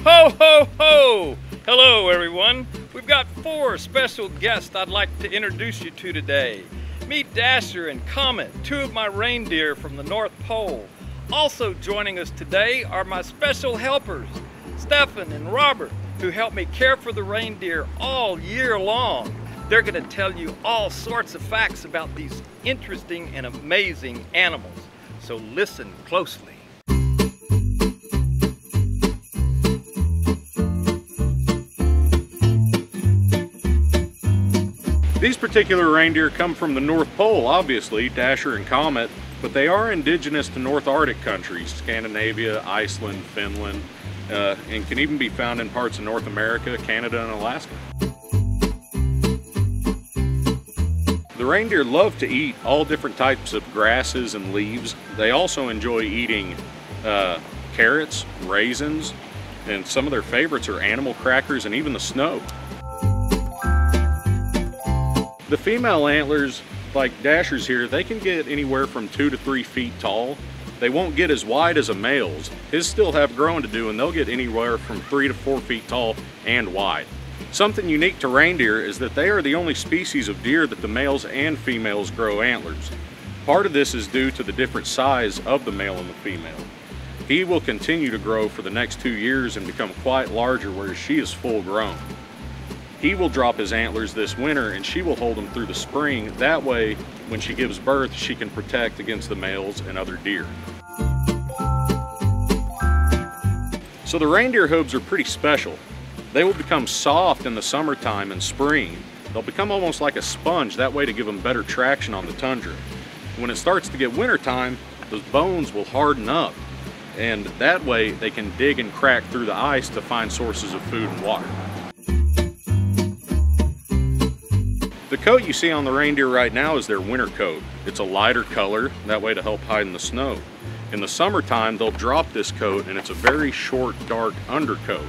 Ho, ho, ho! Hello, everyone. We've got 4 special guests I'd like to introduce you to today. Meet Dasher and Comet, 2 of my reindeer from the North Pole. Also joining us today are my special helpers, Stefan and Robert, who help me care for the reindeer all year long. They're going to tell you all sorts of facts about these interesting and amazing animals. So listen closely. These particular reindeer come from the North Pole, obviously, Dasher and Comet, but they are indigenous to North Arctic countries, Scandinavia, Iceland, Finland, and can even be found in parts of North America, Canada, and Alaska. The reindeer love to eat all different types of grasses and leaves. They also enjoy eating carrots, raisins, and some of their favorites are animal crackers and even the snow. The female antlers, like Dasher's here, they can get anywhere from 2 to 3 feet tall. They won't get as wide as a male's. His still have growing to do, and they'll get anywhere from 3 to 4 feet tall and wide. Something unique to reindeer is that they are the only species of deer that the males and females grow antlers. Part of this is due to the different size of the male and the female. He will continue to grow for the next 2 years and become quite larger, whereas she is full grown. He will drop his antlers this winter and she will hold them through the spring. That way, when she gives birth, she can protect against the males and other deer. So the reindeer hooves are pretty special. They will become soft in the summertime and spring. They'll become almost like a sponge, that way to give them better traction on the tundra. When it starts to get wintertime, those bones will harden up, and that way they can dig and crack through the ice to find sources of food and water. The coat you see on the reindeer right now is their winter coat. It's a lighter color, that way to help hide in the snow. In the summertime, they'll drop this coat and it's a very short, dark undercoat.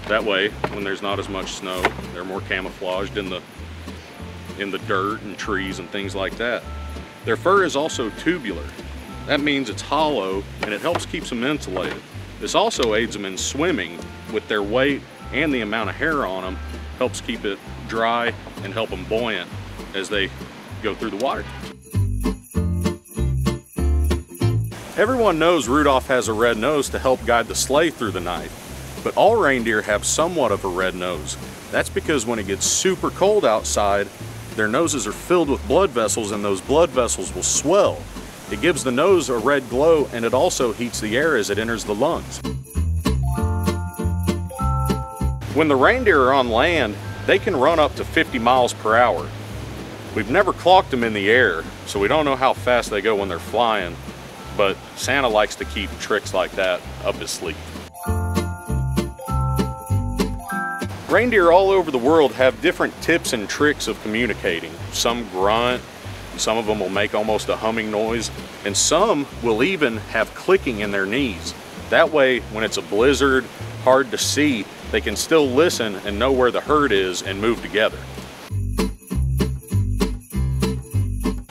That way, when there's not as much snow, they're more camouflaged in the dirt and trees and things like that. Their fur is also tubular. That means it's hollow and it helps keep them insulated. This also aids them in swimming with their weight, and the amount of hair on them helps keep it dry and help them buoyant as they go through the water. Everyone knows Rudolph has a red nose to help guide the sleigh through the night, but all reindeer have somewhat of a red nose. That's because when it gets super cold outside, their noses are filled with blood vessels, and those blood vessels will swell. It gives the nose a red glow, and it also heats the air as it enters the lungs. When the reindeer are on land, they can run up to 50 miles per hour. We've never clocked them in the air, so we don't know how fast they go when they're flying, but Santa likes to keep tricks like that up his sleeve. Reindeer all over the world have different tips and tricks of communicating. Some grunt, some of them will make almost a humming noise, and some will even have clicking in their knees. That way, when it's a blizzard, hard to see, they can still listen and know where the herd is and move together.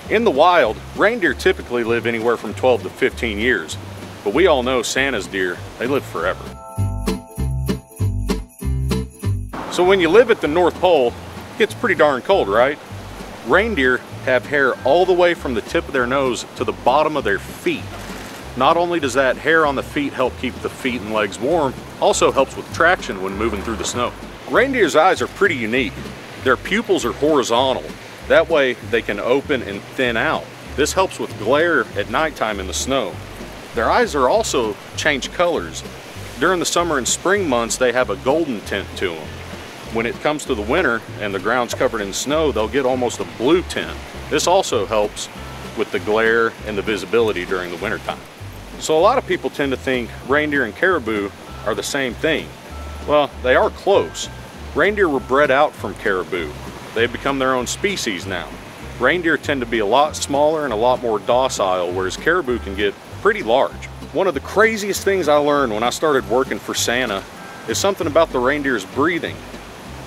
In the wild, reindeer typically live anywhere from 12 to 15 years, but we all know Santa's deer, they live forever. So when you live at the North Pole, it gets pretty darn cold, right? Reindeer have hair all the way from the tip of their nose to the bottom of their feet. Not only does that hair on the feet help keep the feet and legs warm, also helps with traction when moving through the snow. Reindeer's eyes are pretty unique. Their pupils are horizontal. That way they can open and thin out. This helps with glare at nighttime in the snow. Their eyes are also change colors. During the summer and spring months, they have a golden tint to them. When it comes to the winter and the ground's covered in snow, they'll get almost a blue tint. This also helps with the glare and the visibility during the wintertime. So a lot of people tend to think reindeer and caribou are the same thing. Well, they are close. Reindeer were bred out from caribou. They've become their own species now. Reindeer tend to be a lot smaller and a lot more docile, whereas caribou can get pretty large. One of the craziest things I learned when I started working for Santa is something about the reindeer's breathing.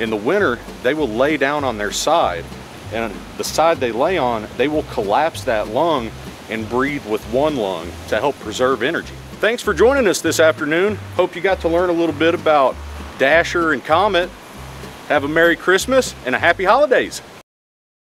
In the winter, they will lay down on their side, and the side they lay on, they will collapse that lung and breathe with one lung to help preserve energy. Thanks for joining us this afternoon. Hope you got to learn a little bit about Dasher and Comet. Have a Merry Christmas and a Happy Holidays.